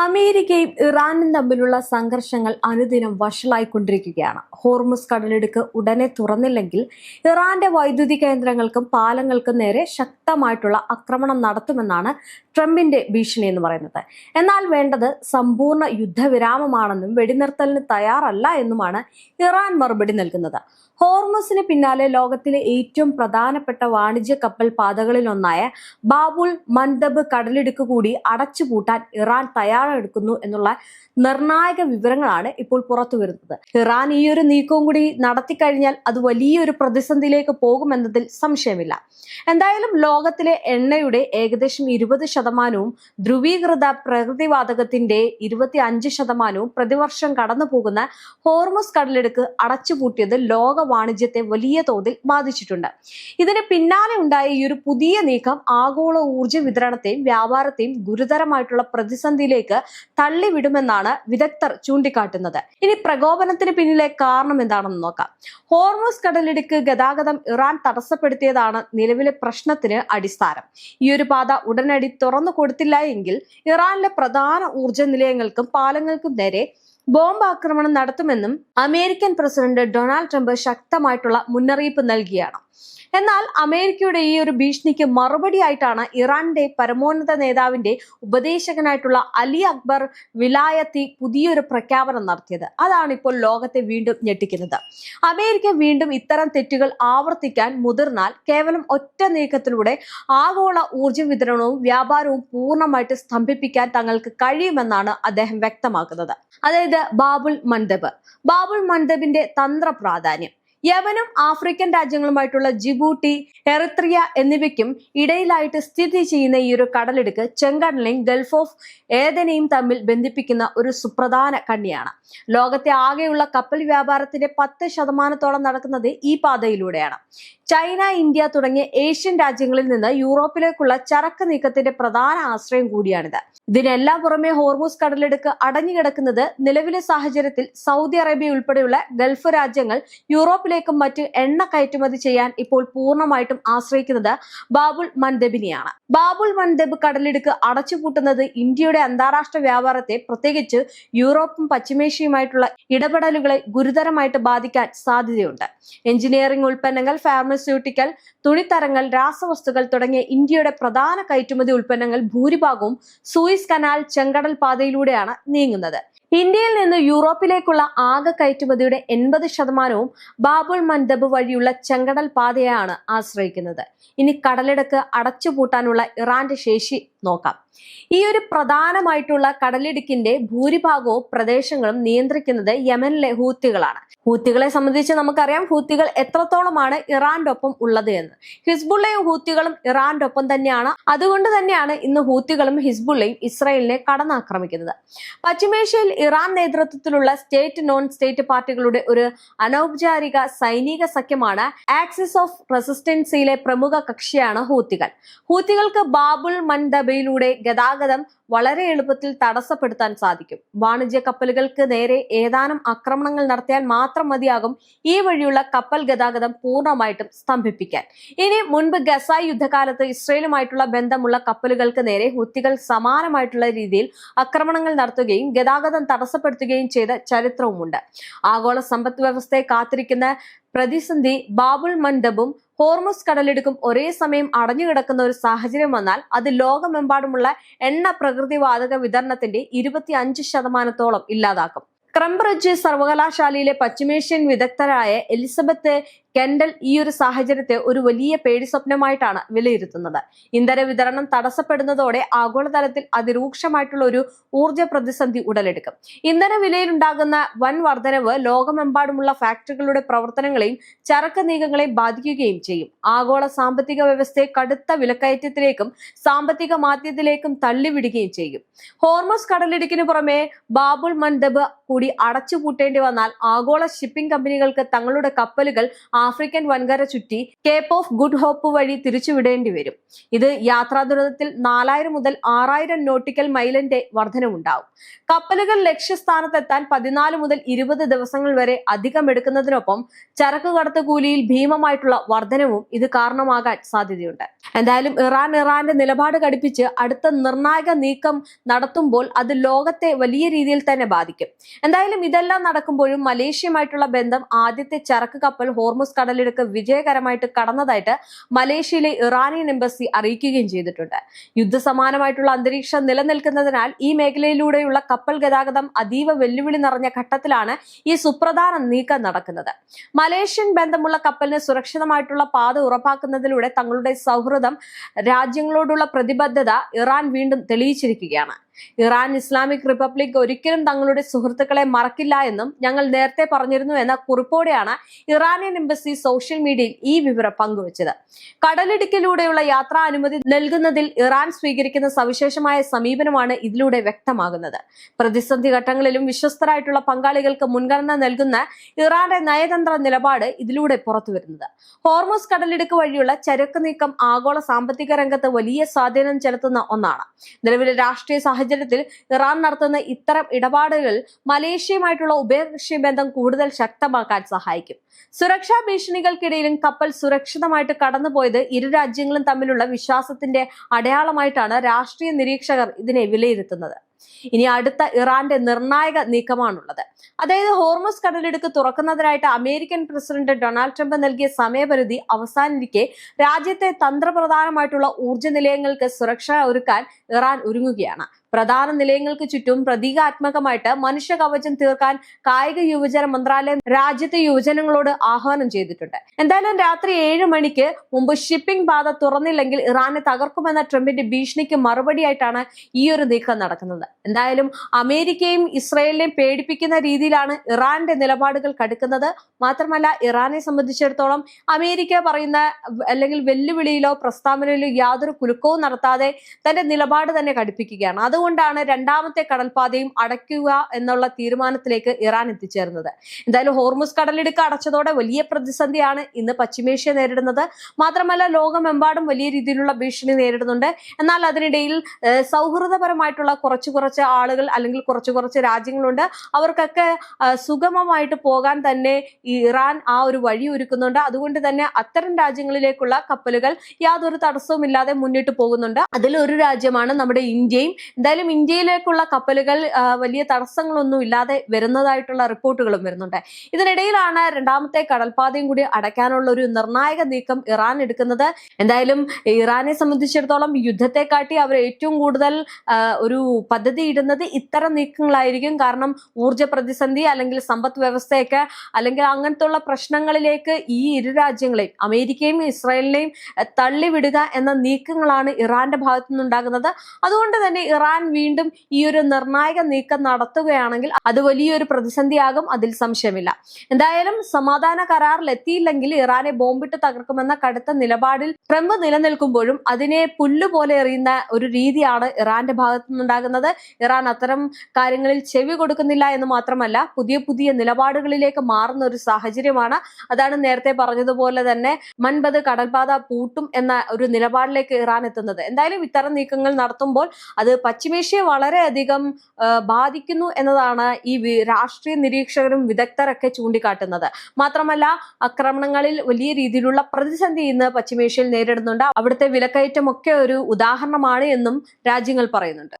അമേരിക്കയും ഇറാനും തമ്മിലുള്ള സംഘർഷങ്ങൾ അനുദിനം വഷളായിക്കൊണ്ടിരിക്കുകയാണ്. ഹോർമുസ് കടലിടുക്ക് ഉടനെ തുറന്നില്ലെങ്കിൽ ഇറാന്റെ വൈദ്യുതി കേന്ദ്രങ്ങൾക്കും പാലങ്ങൾക്കും നേരെ ശക്തമായിട്ടുള്ള ആക്രമണം നടത്തുമെന്നാണ് ട്രംപിന്റെ ഭീഷണി എന്ന് പറയുന്നത്. എന്നാൽ വേണ്ടത് സമ്പൂർണ്ണ യുദ്ധവിരാമമാണെന്നും വെടിനിർത്തലിന് തയ്യാറല്ല എന്നുമാണ് ഇറാൻ മറുപടി നൽകുന്നത്. ഹോർമുസിന് പിന്നാലെ ലോകത്തിലെ ഏറ്റവും പ്രധാനപ്പെട്ട വാണിജ്യ കപ്പൽ പാതകളിലൊന്നായ ബാബുൽ മൻദബ് കടലിടുക്ക് കൂടി അടച്ചുപൂട്ടാൻ ഇറാൻ തയ്യാറെടുക്കുന്നു എന്നുള്ള നിർണായക വിവരങ്ങളാണ് ഇപ്പോൾ പുറത്തു വരുന്നത്. ഇറാൻ ഈ ഒരു നീക്കവും കൂടി നടത്തിക്കഴിഞ്ഞാൽ അത് വലിയൊരു പ്രതിസന്ധിയിലേക്ക് പോകുമെന്നതിൽ സംശയമില്ല. എന്തായാലും ലോകത്തിലെ എണ്ണയുടെ ഏകദേശം 20% ധ്രുവീകൃത പ്രകൃതിവാതകത്തിന്റെ 25% പ്രതിവർഷം കടന്നു പോകുന്ന ഹോർമുസ് കടലിടുക്ക് അടച്ചുപൂട്ടിയത് ലോക വാണിജ്യത്തെ വലിയ തോതിൽ ബാധിച്ചിട്ടുണ്ട്. ഇതിന് പിന്നാലെ ഉണ്ടായ ഈ ഒരു പുതിയ നീക്കം ആഗോള ഊർജ്ജ വിതരണത്തെയും വ്യാപാരത്തെയും ഗുരുതരമായിട്ടുള്ള പ്രതിസന്ധിയിലേക്ക് തള്ളിവിടുമെന്നാണ് വിദഗ്ധർ ചൂണ്ടിക്കാട്ടുന്നത്. ഇനി പ്രകോപനത്തിന് പിന്നിലെ കാരണം എന്താണെന്ന് നോക്കാം. ഹോർമുസ് കടലിടുക്ക് ഗതാഗതം ഇറാൻ തടസ്സപ്പെടുത്തിയതാണ് നിലവിലെ പ്രശ്നത്തിന് അടിസ്ഥാനം. ഈ ഒരു പാത ഉടനടി തുറന്നു കൊടുത്തില്ല എങ്കിൽ ഇറാനിലെ പ്രധാന ഊർജ്ജ നിലയങ്ങൾക്കും പാലങ്ങൾക്കും നേരെ ബോംബ് ആക്രമണം നടത്തുമെന്നും അമേരിക്കൻ പ്രസിഡന്റ് ഡൊണാൾഡ് ട്രംപ് ശക്തമായിട്ടുള്ള മുന്നറിയിപ്പ് നൽകിയാണ്. എന്നാൽ അമേരിക്കയുടെ ഈ ഒരു ഭീഷണിക്ക് മറുപടിയായിട്ടാണ് ഇറാന്റെ പരമോന്നത നേതാവിന്റെ ഉപദേശകനായിട്ടുള്ള അലി അക്ബർ വിലായത്തി പുതിയൊരു പ്രഖ്യാപനം നടത്തിയത്. അതാണ് ഇപ്പോൾ ലോകത്തെ വീണ്ടും ഞെട്ടിക്കുന്നത്. അമേരിക്ക വീണ്ടും ഇത്തരം തെറ്റുകൾ ആവർത്തിക്കാൻ മുതിർന്നാൽ കേവലം ഒറ്റ നീക്കത്തിലൂടെ ആഗോള ഊർജ്ജ വിതരണവും വ്യാപാരവും പൂർണ്ണമായിട്ട് സ്തംഭിപ്പിക്കാൻ തങ്ങൾക്ക് കഴിയുമെന്നാണ് അദ്ദേഹം വ്യക്തമാക്കുന്നത്. അതായത് ബാബുൽ മൻദബിന്റെ തന്ത്ര പ്രാധാന്യം. യമനും ആഫ്രിക്കൻ രാജ്യങ്ങളുമായിട്ടുള്ള ജിബൂട്ടി, എറിത്രിയ എന്നിവയ്ക്കും ഇടയിലായിട്ട് സ്ഥിതി ചെയ്യുന്ന ഈ ഒരു കടലിടുക്ക് ചെങ്കടലിനെയും ഗൾഫ് ഓഫ് ഏദനെയും തമ്മിൽ ബന്ധിപ്പിക്കുന്ന ഒരു സുപ്രധാന കണ്ണിയാണ്. ലോകത്തെ ആകെയുള്ള കപ്പൽ വ്യാപാരത്തിന്റെ 10% നടക്കുന്നത് ഈ പാതയിലൂടെയാണ്. ചൈന, ഇന്ത്യ തുടങ്ങിയ ഏഷ്യൻ രാജ്യങ്ങളിൽ നിന്ന് യൂറോപ്പിലേക്കുള്ള ചരക്ക് നീക്കത്തിന്റെ പ്രധാന ആശ്രയം കൂടിയാണിത്. ഇതിനെല്ലാം പുറമെ ഹോർമുസ് കടലിടുക്ക് അടഞ്ഞുകിടക്കുന്നത് നിലവിലെ സാഹചര്യത്തിൽ സൗദി അറേബ്യ ഉൾപ്പെടെയുള്ള ഗൾഫ് രാജ്യങ്ങൾ യൂറോപ്പിലേക്കും മറ്റ് എണ്ണ കയറ്റുമതി ചെയ്യാൻ ഇപ്പോൾ പൂർണ്ണമായിട്ടും ആശ്രയിക്കുന്നത് ബാബുൽ മൻദബിനെയാണ്. ബാബുൽ മൻദബ് കടലിടുക്ക് അടച്ചുപൂട്ടുന്നത് ഇന്ത്യയുടെ അന്താരാഷ്ട്ര വ്യാപാരത്തെ, പ്രത്യേകിച്ച് യൂറോപ്പും പശ്ചിമേഷ്യയുമായിട്ടുള്ള ഇടപെടലുകളെ ഗുരുതരമായിട്ട് ബാധിക്കാൻ സാധ്യതയുണ്ട്. എഞ്ചിനീയറിംഗ് ഉൽപ്പന്നങ്ങൾ, ഫാർമസ്യൂട്ടിക്കൽ, തുണിത്തരങ്ങൾ, രാസവസ്തുക്കൾ തുടങ്ങിയ ഇന്ത്യയുടെ പ്രധാന കയറ്റുമതി ഉൽപ്പന്നങ്ങൾ ഭൂരിഭാഗവും സൂയിസ് കനാൽ ചെങ്കടൽ പാതയിലൂടെയാണ് നീങ്ങുന്നത്. ഇന്ത്യയിൽ നിന്ന് യൂറോപ്പിലേക്കുള്ള ആകെ കയറ്റുമതിയുടെ 80% ബാബുൽ മൻദബ് വഴിയുള്ള ചെങ്കടൽ പാതയാണ് ആശ്രയിക്കുന്നത്. ഇനി കടലിടുക്ക് അടച്ചുപൂട്ടാനുള്ള ഇറാന്റെ ശേഷി നോക്കാം. ഈ ഒരു പ്രധാനമായിട്ടുള്ള കടലിടുക്കിന്റെ ഭൂരിഭാഗവും പ്രദേശങ്ങളും നിയന്ത്രിക്കുന്നത് യമനിലെ ഹൂത്തികളാണ്. ഹൂത്തികളെ സംബന്ധിച്ച് നമുക്കറിയാം ഹൂത്തികൾ എത്രത്തോളമാണ് ഇറാന്റെ ഒപ്പം ഉള്ളത് എന്ന്. ഹിസ്ബുള്ളയും ഹൂത്തികളും ഇറാന്റെ ഒപ്പം തന്നെയാണ്. അതുകൊണ്ട് തന്നെയാണ് ഇന്ന് ഹൂത്തികളും ഹിസ്ബുള്ളയും ഇസ്രായേലിനെ കടന്നാക്രമിക്കുന്നത്. പശ്ചിമേഷ്യയിൽ ഇറാൻ നേതൃത്വത്തിലുള്ള സ്റ്റേറ്റ് നോൺ സ്റ്റേറ്റ് പാർട്ടികളുടെ ഒരു അനൗപചാരിക സൈനിക സഖ്യമാണ് ആക്സിസ് ഓഫ് റെസിസ്റ്റൻസിലെ പ്രമുഖ കക്ഷിയാണ് ഹൂത്തികൾ. ഹൂത്തികൾക്ക് ബാബുൽ മൻദബിലൂടെ ഗതാഗതം വളരെ എളുപ്പത്തിൽ തടസ്സപ്പെടുത്താൻ സാധിക്കും. വാണിജ്യ കപ്പലുകൾക്ക് നേരെ ഏതാനും ആക്രമണങ്ങൾ നടത്തിയാൽ മാത്രം മതിയാകും ഈ വഴിയുള്ള കപ്പൽ ഗതാഗതം പൂർണ്ണമായിട്ടും സ്തംഭിപ്പിക്കാൻ. ഇനി മുൻപ് ഗസായ് യുദ്ധകാലത്ത് ഇസ്രയേലുമായിട്ടുള്ള ബന്ധമുള്ള കപ്പലുകൾക്ക് നേരെ ഹൂത്തികൾ സമാനമായിട്ടുള്ള രീതിയിൽ ആക്രമണങ്ങൾ നടത്തുകയും ഗതാഗതം തടസ്സപ്പെടുത്തുകയും ചെയ്ത ചരിത്രവുമുണ്ട്. ആഗോള സമ്പദ് വ്യവസ്ഥയെ കാത്തിരിക്കുന്ന പ്രതിസന്ധി ബാബുൽ മൻദബും ഹോർമുസ് കടലിടുക്കും ഒരേ സമയം അടഞ്ഞുകിടക്കുന്ന ഒരു സാഹചര്യം വന്നാൽ അത് ലോകമെമ്പാടുമുള്ള എണ്ണ പ്രകൃതിവാതക വിതരണത്തിന്റെ 25% ഇല്ലാതാക്കും. ക്രംബ്രിഡ്ജ് സർവകലാശാലയിലെ പശ്ചിമേഷ്യൻ വിദഗ്ധരായ എലിസബത്ത് കെൻഡൽ ഈ ഒരു സാഹചര്യത്തെ ഒരു വലിയ പേടിസ്വപ്നമായിട്ടാണ് വിലയിരുത്തുന്നത്. ഇന്ധന വിതരണം തടസ്സപ്പെടുന്നതോടെ ആഗോളതലത്തിൽ അതിരൂക്ഷമായിട്ടുള്ള ഒരു ഊർജ്ജ പ്രതിസന്ധി ഉടലെടുക്കും. ഇന്ധന വിലയിലുണ്ടാകുന്ന വൻ വർധനവ് ലോകമെമ്പാടുമുള്ള ഫാക്ടറികളുടെ പ്രവർത്തനങ്ങളെയും ചരക്ക് നീക്കങ്ങളെയും ബാധിക്കുകയും ചെയ്യും. ആഗോള സാമ്പത്തിക വ്യവസ്ഥയെ കടുത്ത വിലക്കയറ്റത്തിലേക്കും സാമ്പത്തിക മാന്ദ്യത്തിലേക്കും തള്ളിവിടുകയും ചെയ്യും. ഹോർമുസ് കടലിടുക്കിന് പുറമെ ബാബുൽ മൻദബ് കൂടി അടച്ചുപൂട്ടേണ്ടി വന്നാൽ ആഗോള ഷിപ്പിംഗ് കമ്പനികൾക്ക് തങ്ങളുടെ കപ്പലുകൾ ആഫ്രിക്കൻ വൻകര ചുറ്റി കേപ്പ് ഓഫ് ഗുഡ് ഹോപ്പ് വഴി തിരിച്ചുവിടേണ്ടി വരും. ഇത് യാത്രാ ദൂരത്തിൽ 4000 മുതൽ 6000 നോട്ടിക്കൽ മൈലിന്റെ വർധനവുണ്ടാവും. കപ്പലുകൾ ലക്ഷ്യസ്ഥാനത്തെത്താൻ 14 മുതൽ 20 ദിവസങ്ങൾ വരെ അധികം എടുക്കുന്നതിനൊപ്പം ചരക്ക് കടത്ത് കൂലിയിൽ ഭീമമായിട്ടുള്ള വർധനവും ഇത് കാരണമാകാൻ സാധ്യതയുണ്ട്. എന്തായാലും ഇറാന്റെ നിലപാട് കടുപ്പിച്ച് അടുത്ത നിർണായക നീക്കം നടത്തുമ്പോൾ അത് ലോകത്തെ വലിയ രീതിയിൽ തന്നെ ബാധിക്കും. എന്തായാലും ഇതെല്ലാം നടക്കുമ്പോഴും മലേഷ്യയുമായിട്ടുള്ള ബന്ധം ആദ്യത്തെ ചരക്ക് കപ്പൽ ഹോർമുസ് കടലിടുക്ക് വിജയകരമായിട്ട് കടന്നതായിട്ട് മലേഷ്യയിലെ ഇറാനിയൻ എംബസി അറിയിക്കുകയും ചെയ്തിട്ടുണ്ട്. യുദ്ധസമാനമായിട്ടുള്ള അന്തരീക്ഷം നിലനിൽക്കുന്നതിനാൽ ഈ മേഖലയിലൂടെയുള്ള കപ്പൽ ഗതാഗതം അതീവ വെല്ലുവിളി നിറഞ്ഞ ഘട്ടത്തിലാണ് ഈ സുപ്രധാന നീക്കം നടക്കുന്നത്. മലേഷ്യൻ ബന്ധമുള്ള കപ്പലിന് സുരക്ഷിതമായിട്ടുള്ള പാത ഉറപ്പാക്കുന്നതിലൂടെ തങ്ങളുടെ സൗഹൃദം രാജ്യങ്ങളോടുള്ള പ്രതിബദ്ധത ഇറാൻ വീണ്ടും തെളിയിച്ചിരിക്കുകയാണ്. ഇറാൻ ഇസ്ലാമിക് റിപ്പബ്ലിക് ഒരിക്കലും തങ്ങളുടെ സുഹൃത്തുക്കളെ മറക്കില്ല എന്നും ഞങ്ങൾ നേരത്തെ പറഞ്ഞിരുന്നു എന്ന കുറിപ്പോടെയാണ് ഇറാനിയൻ എംബസി സോഷ്യൽ മീഡിയയിൽ ഈ വിവരം പങ്കുവച്ചത്. കടലിടുക്കിലൂടെയുള്ള യാത്രാ അനുമതി നൽകുന്നതിൽ ഇറാൻ സ്വീകരിക്കുന്ന സവിശേഷമായ സമീപനമാണ് ഇതിലൂടെ വ്യക്തമാകുന്നത്. പ്രതിസന്ധി ഘട്ടങ്ങളിലും വിശ്വസ്തരായിട്ടുള്ള പങ്കാളികൾക്ക് മുൻഗണന നൽകുന്ന ഇറാന്റെ നയതന്ത്ര നിലപാട് ഇതിലൂടെ പുറത്തുവരുന്നത്. ഹോർമുസ് കടലിടുക്ക് വഴിയുള്ള ചരക്ക് നീക്കം ആഗോള സാമ്പത്തിക രംഗത്ത് വലിയ സ്വാധീനം ചെലുത്തുന്ന ഒന്നാണ്. നിലവിലെ രാഷ്ട്രീയ സാഹചര്യത്തിൽ ഇറാൻ നടത്തുന്ന ഇത്തരം ഇടപാടുകൾ മലേഷ്യയുമായിട്ടുള്ള ഉഭയകക്ഷി ബന്ധം കൂടുതൽ ശക്തമാക്കാൻ സഹായിക്കും. സുരക്ഷാ ഭീഷണികൾക്കിടയിലും കപ്പൽ സുരക്ഷിതമായിട്ട് കടന്നുപോയത് ഇരു രാജ്യങ്ങളും തമ്മിലുള്ള വിശ്വാസത്തിന്റെ അടയാളമായിട്ടാണ് രാഷ്ട്രീയ നിരീക്ഷകർ ഇതിനെ വിലയിരുത്തുന്നത്. ഇനി അടുത്ത ഇറാന്റെ നിർണായക നീക്കമാണുള്ളത്. അതായത് ഹോർമുസ് കടലിടുക്ക് തുറക്കുന്നതിനായിട്ട് അമേരിക്കൻ പ്രസിഡന്റ് ഡൊണാൾഡ് ട്രംപ് നൽകിയ സമയപരിധി അവസാനിരിക്കെ രാജ്യത്തെ തന്ത്രപ്രധാനമായിട്ടുള്ള ഊർജ്ജ നിലയങ്ങൾക്ക് സുരക്ഷ ഒരുക്കാൻ ഇറാൻ ഒരുങ്ങുകയാണ്. പ്രധാന നിലയങ്ങൾക്ക് ചുറ്റും പ്രതീകാത്മകമായിട്ട് മനുഷ്യ കവചം തീർക്കാൻ കായിക യുവജന മന്ത്രാലയം രാജ്യത്തെ യുവജനങ്ങളോട് ആഹ്വാനം ചെയ്തിട്ടുണ്ട്. എന്തായാലും രാത്രി 7 മണിക്ക് മുമ്പ് ഷിപ്പിംഗ് പാത തുറന്നില്ലെങ്കിൽ ഇറാനെ തകർക്കുമെന്ന ട്രംപിന്റെ ഭീഷണിക്ക് മറുപടിയായിട്ടാണ് ഈ ഒരു നീക്കം നടക്കുന്നത്. എന്തായാലും അമേരിക്കയും ഇസ്രയേലിനെയും പേടിപ്പിക്കുന്ന രീതിയിലാണ് ഇറാന്റെ നിലപാടുകൾ കടുക്കുന്നത്. മാത്രമല്ല ഇറാനെ സംബന്ധിച്ചിടത്തോളം അമേരിക്ക പറയുന്ന അല്ലെങ്കിൽ വെല്ലുവിളിയിലോ പ്രസ്താവനയിലോ യാതൊരു കുലുക്കവും നടത്താതെ തന്റെ നിലപാട് തന്നെ കടുപ്പിക്കുകയാണ്. അതുകൊണ്ടാണ് രണ്ടാമത്തെ കടൽപാതയും അടയ്ക്കുക എന്നുള്ള തീരുമാനത്തിലേക്ക് ഇറാൻ എത്തിച്ചേർന്നത്. എന്തായാലും ഹോർമുസ് കടലിടുക്ക് അടച്ചതോടെ വലിയ പ്രതിസന്ധിയാണ് ഇന്ന് പശ്ചിമേഷ്യ നേരിടുന്നത്. മാത്രമല്ല ലോകമെമ്പാടും വലിയ രീതിയിലുള്ള ഭീഷണി നേരിടുന്നുണ്ട്. എന്നാൽ അതിനിടയിൽ സൗഹൃദപരമായിട്ടുള്ള കുറച്ച് ആളുകൾ അല്ലെങ്കിൽ കുറച്ച് രാജ്യങ്ങളുണ്ട്. അവർക്കൊക്കെ സുഗമമായിട്ട് പോകാൻ തന്നെ ഇറാൻ ആ ഒരു വഴി ഒരുക്കുന്നുണ്ട്. അതുകൊണ്ട് തന്നെ അത്തരം രാജ്യങ്ങളിലേക്കുള്ള കപ്പലുകൾ യാതൊരു തടസ്സവും ഇല്ലാതെ മുന്നിട്ട് പോകുന്നുണ്ട്. അതിലൊരു രാജ്യമാണ് നമ്മുടെ ഇന്ത്യയും. എന്തായാലും ഇന്ത്യയിലേക്കുള്ള കപ്പലുകൾ വലിയ തടസ്സങ്ങളൊന്നും ഇല്ലാതെ വരുന്നതായിട്ടുള്ള റിപ്പോർട്ടുകളും വരുന്നുണ്ട്. ഇതിനിടയിലാണ് രണ്ടാമത്തെ കടൽപാതയും കൂടി അടയ്ക്കാനുള്ള ഒരു നിർണായക നീക്കം ഇറാൻ എടുക്കുന്നത്. എന്തായാലും ഇറാനെ സംബന്ധിച്ചിടത്തോളം യുദ്ധത്തെക്കാട്ടി അവർ ഏറ്റവും കൂടുതൽ ഒരു പദ്ധതി ഇടുന്നത് ഇത്തരം നീക്കങ്ങളായിരിക്കും. കാരണം ഊർജ്ജ പ്രതിസന്ധി അല്ലെങ്കിൽ സമ്പദ് വ്യവസ്ഥയൊക്കെ അല്ലെങ്കിൽ അങ്ങനത്തെ പ്രശ്നങ്ങളിലേക്ക് ഈ ഇരു രാജ്യങ്ങളെയും അമേരിക്കയും ഇസ്രായേലിനെയും തള്ളിവിടുക എന്ന നീക്കങ്ങളാണ് ഇറാന്റെ ഭാഗത്തു നിന്നുണ്ടാകുന്നത്. അതുകൊണ്ട് തന്നെ ഇറാൻ വീണ്ടും ഈ ഒരു നിർണായക നീക്കം നടത്തുകയാണെങ്കിൽ അത് വലിയൊരു പ്രതിസന്ധിയാകും, അതിൽ സംശയമില്ല. എന്തായാലും സമാധാന കരാറിൽ എത്തിയില്ലെങ്കിൽ ഇറാനെ ബോംബിട്ട് തകർക്കുമെന്ന കടുത്ത നിലപാടിൽ ട്രംപ് നിലനിൽക്കുമ്പോഴും അതിനെ പുല്ലുപോലെ എറിയുന്ന ഒരു രീതിയാണ് ഇറാന്റെ ഭാഗത്തു നിന്നുണ്ടാകുന്നത്. ഇറാൻ അത്തരം കാര്യങ്ങളിൽ ചെവി കൊടുക്കുന്നില്ല എന്ന് മാത്രമല്ല പുതിയ നിലപാടുകളിലേക്ക് മാറുന്ന ഒരു സാഹചര്യമാണ്. അതാണ് നേരത്തെ പറഞ്ഞതുപോലെ തന്നെ മൻബദ് കടൽപാത പൂട്ടും എന്ന ഒരു നിലപാടിലേക്ക് ഇറാൻ എത്തുന്നത്. എന്തായാലും ഇത്തരം നീക്കങ്ങൾ നടത്തുമ്പോൾ അത് പശ്ചിമേഷ്യയെ വളരെയധികം ബാധിക്കുന്നു എന്നതാണ് ഈ രാഷ്ട്രീയ നിരീക്ഷകരും വിദഗ്ധരൊക്കെ ചൂണ്ടിക്കാട്ടുന്നത്. മാത്രമല്ല ആക്രമണങ്ങളിൽ വലിയ രീതിയിലുള്ള പ്രതിസന്ധി ഇന്ന് പശ്ചിമേഷ്യയിൽ നേരിടുന്നുണ്ട്. അവിടുത്തെ വിലക്കയറ്റമൊക്കെ ഒരു ഉദാഹരണമാണ് എന്നും രാജ്യങ്ങൾ പറയുന്നുണ്ട്.